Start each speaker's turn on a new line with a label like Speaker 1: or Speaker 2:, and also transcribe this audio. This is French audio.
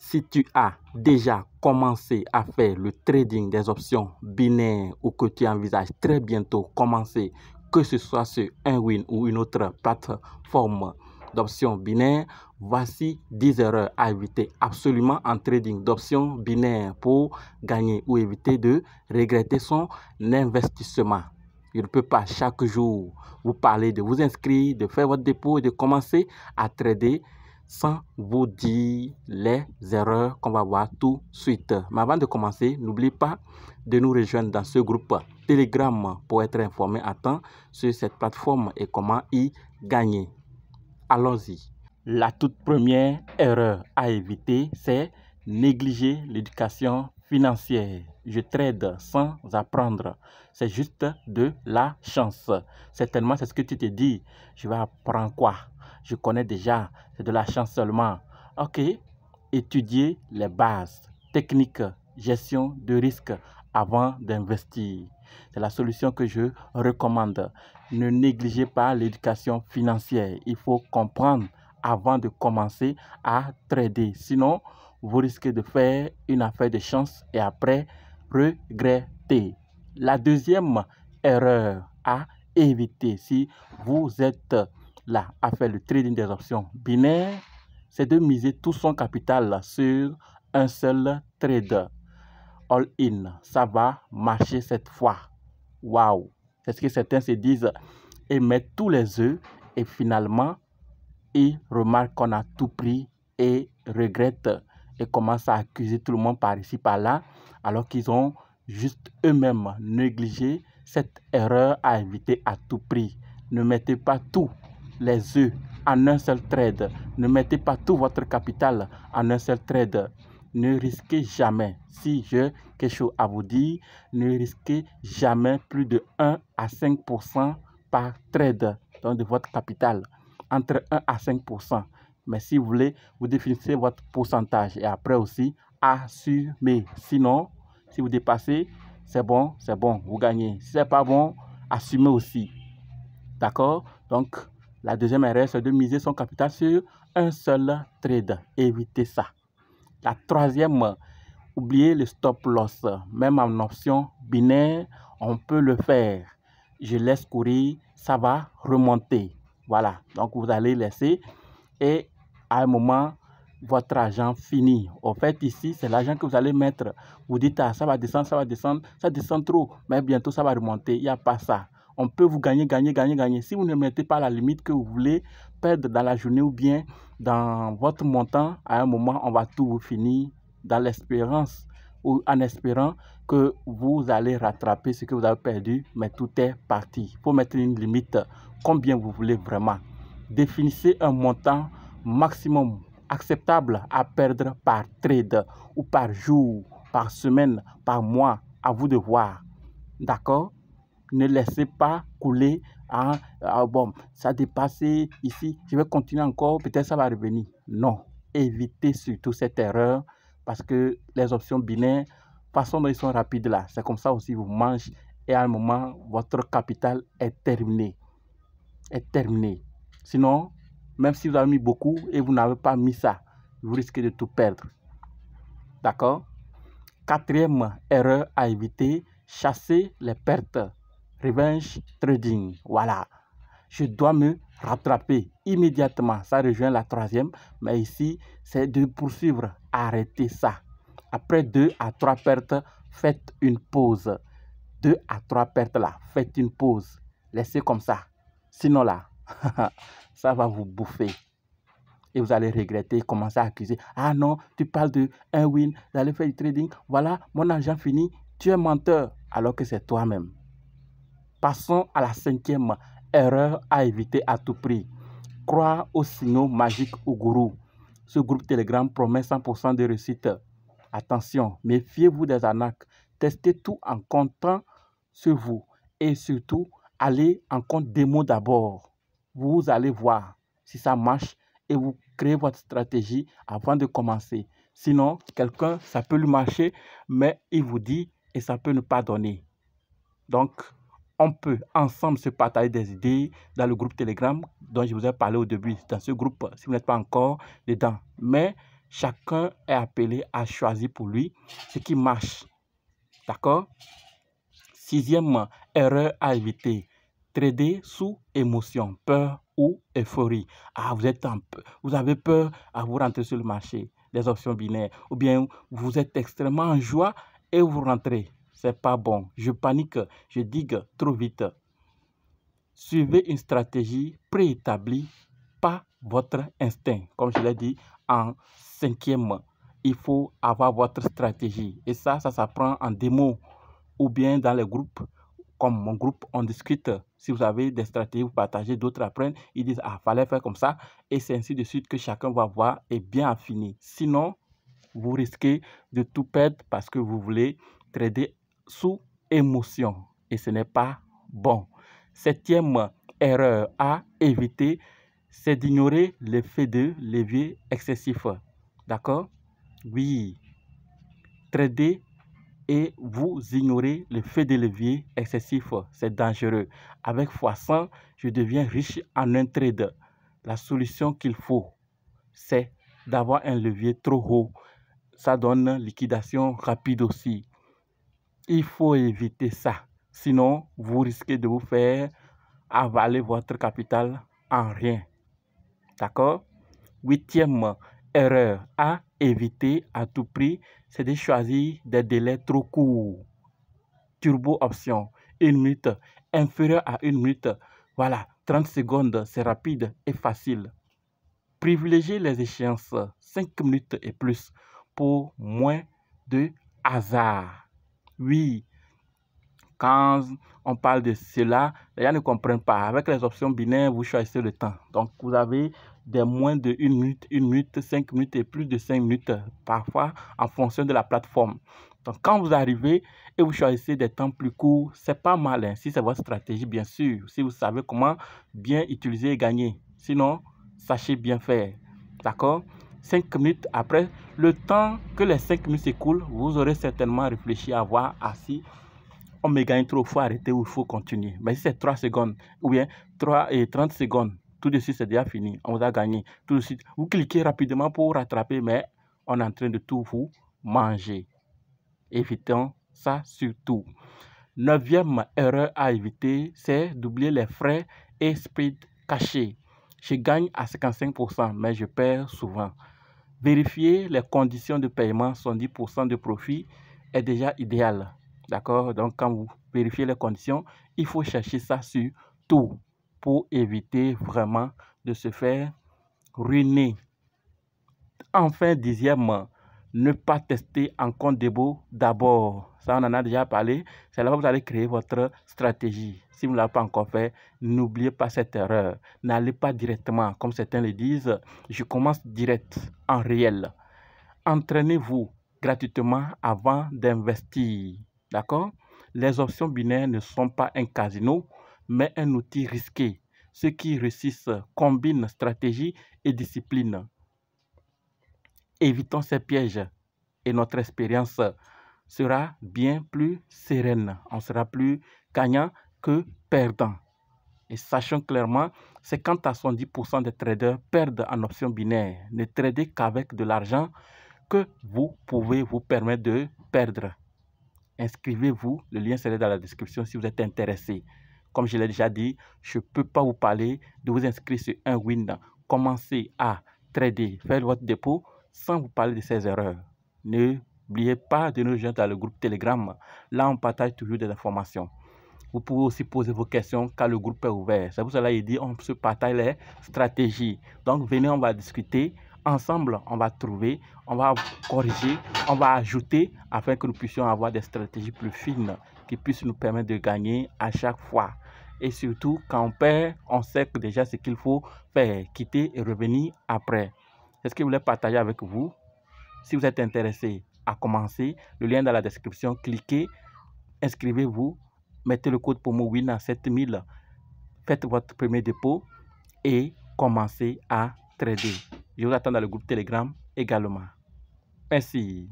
Speaker 1: Si tu as déjà commencé à faire le trading des options binaires ou que tu envisages très bientôt commencer, que ce soit sur Unwin ou une autre plateforme d'options binaires, voici 10 erreurs à éviter absolument en trading d'options binaires pour gagner ou éviter de regretter son investissement. Je ne peux pas chaque jour vous parler de vous inscrire, de faire votre dépôt et de commencer à trader sans vous dire les erreurs qu'on va voir tout de suite. Mais avant de commencer, n'oubliez pas de nous rejoindre dans ce groupe Telegram pour être informé à temps sur cette plateforme et comment y gagner. Allons-y. La toute première erreur à éviter, c'est négliger l'éducation financière. Je trade sans apprendre. C'est juste de la chance. Certainement, c'est ce que tu te dis. Je vais apprendre quoi? Je connais déjà. C'est de la chance seulement. Ok. Étudier les bases, techniques, gestion de risque avant d'investir. C'est la solution que je recommande. Ne négligez pas l'éducation financière. Il faut comprendre avant de commencer à trader. Sinon, vous risquez de faire une affaire de chance et après regretter. La deuxième erreur à éviter si vous êtes là à faire le trading des options binaires, c'est de miser tout son capital sur un seul trade. All-in, ça va marcher cette fois. Waouh! C'est ce que certains se disent et mettent tous les œufs et finalement, ils remarquent qu'on a tout pris et regrettent et commencent à accuser tout le monde par ici, par là, alors qu'ils ont juste eux-mêmes négligé cette erreur à éviter à tout prix. Ne mettez pas tous les œufs en un seul trade. Ne mettez pas tout votre capital en un seul trade. Ne risquez jamais, si j'ai quelque chose à vous dire, ne risquez jamais plus de 1 à 5% par trade donc de votre capital. Entre 1 à 5%. Mais si vous voulez, vous définissez votre pourcentage et après aussi, assumez. Sinon, si vous dépassez, c'est bon, vous gagnez. Si ce n'est pas bon, assumez aussi. D'accord? Donc, la deuxième erreur, c'est de miser son capital sur un seul trade. Évitez ça. La troisième, oubliez le stop loss. Même en option binaire, on peut le faire. Je laisse courir, ça va remonter. Voilà, donc vous allez laisser et à un moment, votre argent finit. En fait, ici, c'est l'argent que vous allez mettre. Vous dites, ah, ça va descendre, ça descend trop, mais bientôt ça va remonter. Il n'y a pas ça. On peut vous gagner. Si vous ne mettez pas la limite que vous voulez perdre dans la journée ou bien dans votre montant, à un moment, on va tout vous finir dans l'espérance ou en espérant que vous allez rattraper ce que vous avez perdu, mais tout est parti. Il faut mettre une limite, combien vous voulez vraiment. Définissez un montant maximum acceptable à perdre par trade ou par jour, par semaine, par mois, à vous de voir. D'accord? Ne laissez pas couler. Bon, ça a dépassé ici, je vais continuer encore, peut-être ça va revenir. Non, évitez surtout cette erreur parce que les options binaires, façon dont ils sont rapides là, c'est comme ça aussi vous mangez et à un moment, votre capital est terminé. Sinon, même si vous avez mis beaucoup et vous n'avez pas mis ça, vous risquez de tout perdre. D'accord? Quatrième erreur à éviter, chasser les pertes. Revenge trading. Voilà. Je dois me rattraper immédiatement. Ça rejoint la troisième. Mais ici, c'est de poursuivre. Arrêtez ça. Après 2 à 3 pertes, faites une pause. 2 à 3 pertes là, faites une pause. Laissez comme ça. Sinon là, ça va vous bouffer. Et vous allez regretter, commencer à accuser. Ah non, tu parles de un win, vous allez faire du trading. Voilà, mon argent fini. Tu es menteur alors que c'est toi-même. Passons à la cinquième erreur à éviter à tout prix. Croire aux signaux magiques ou gourous. Ce groupe Telegram promet 100% de réussite. Attention, méfiez-vous des arnaques. Testez tout en comptant sur vous. Et surtout, allez en compte démo d'abord. Vous allez voir si ça marche et vous créez votre stratégie avant de commencer. Sinon, quelqu'un, ça peut lui marcher, mais il vous dit et ça peut ne pas donner. Donc, on peut ensemble se partager des idées dans le groupe Telegram dont je vous ai parlé au début. Dans ce groupe, si vous n'êtes pas encore dedans. Mais Chacun est appelé à choisir pour lui ce qui marche. D'accord? Sixième erreur à éviter. Trader sous émotion, peur ou euphorie. Ah, vous avez peur à vous rentrer sur le marché des options binaires. Ou bien vous êtes extrêmement en joie et vous rentrez. C'est pas bon. Je panique, je digue trop vite. Suivez une stratégie préétablie, pas votre instinct. Comme je l'ai dit en cinquième, il faut avoir votre stratégie. Et ça s'apprend en démo ou bien dans les groupes. Comme mon groupe, on discute. Si vous avez des stratégies, vous partagez, d'autres apprennent. Ils disent, ah, fallait faire comme ça. Et c'est ainsi de suite que chacun va voir et bien affiner. Sinon, vous risquez de tout perdre parce que vous voulez trader sous émotion. Et ce n'est pas bon. Septième erreur à éviter, c'est d'ignorer l'effet de levier excessif. D'accord? Oui. Trader et vous ignorez l'effet de levier excessif. C'est dangereux. Avec x100, je deviens riche en un trade. La solution qu'il faut, c'est d'avoir un levier trop haut. Ça donne liquidation rapide aussi. Il faut éviter ça. Sinon, vous risquez de vous faire avaler votre capital en rien. D'accord? Huitième erreur à éviter à tout prix, c'est de choisir des délais trop courts. Turbo option, 1 minute, inférieur à 1 minute. Voilà, 30 secondes, c'est rapide et facile. Privilégiez les échéances 5 minutes et plus pour moins de hasard. Oui, quand on parle de cela, les gens ne comprennent pas. Avec les options binaires, vous choisissez le temps. Donc, vous avez des moins de 1 minute, 5 minutes et plus de 5 minutes, parfois en fonction de la plateforme. Donc, quand vous arrivez et vous choisissez des temps plus courts, c'est pas mal. Hein, si c'est votre stratégie, bien sûr. Si vous savez comment bien utiliser et gagner. Sinon, sachez bien faire. D'accord? 5 minutes après, le temps que les 5 minutes s'écoulent, vous aurez certainement réfléchi à voir assis. On me gagne trop, il faut arrêter ou il faut continuer. Mais si c'est 3 secondes ou bien 3 et 30 secondes, tout de suite c'est déjà fini. On vous a gagné. Tout de suite, vous cliquez rapidement pour rattraper, mais on est en train de tout vous manger. Évitons ça surtout. Neuvième erreur à éviter, c'est d'oublier les frais et speed cachés. Je gagne à 55%, mais je perds souvent. Vérifier les conditions de paiement, 70% de profit est déjà idéal. D'accord? Donc, quand vous vérifiez les conditions, il faut chercher ça sur tout pour éviter vraiment de se faire ruiner. Enfin, dixième, ne pas tester en compte dépôt d'abord. Ça, on en a déjà parlé. C'est là que vous allez créer votre stratégie. Si vous ne l'avez pas encore fait, n'oubliez pas cette erreur. N'allez pas directement, comme certains le disent, je commence direct, en réel. Entraînez-vous gratuitement avant d'investir. D'accord? Les options binaires ne sont pas un casino, mais un outil risqué. Ceux qui réussissent combinent stratégie et discipline. Évitons ces pièges et notre expérience sera bien plus sereine. On sera plus gagnant que perdant. Et sachons clairement, 50 à 70% des traders perdent en options binaires. Ne tradez qu'avec de l'argent que vous pouvez vous permettre de perdre. Inscrivez-vous, le lien sera dans la description si vous êtes intéressé. Comme je l'ai déjà dit, je ne peux pas vous parler de vous inscrire sur un win. Commencez à trader, faire votre dépôt sans vous parler de ces erreurs. N'oubliez pas de nous rejoindre dans le groupe Telegram. Là, on partage toujours des informations. Vous pouvez aussi poser vos questions quand le groupe est ouvert. C'est pour cela qu'il dit on se partage les stratégies. Donc, venez, on va discuter. Ensemble, on va trouver, on va corriger, on va ajouter afin que nous puissions avoir des stratégies plus fines qui puissent nous permettre de gagner à chaque fois. Et surtout, quand on perd, on sait que déjà ce qu'il faut faire, quitter et revenir après. C'est ce que je voulais partager avec vous. Si vous êtes intéressé à commencer, le lien dans la description, cliquez, inscrivez-vous, mettez le code promo WIN à 7000, faites votre premier dépôt et commencez à trader. Je vous attends dans le groupe Telegram également. Merci.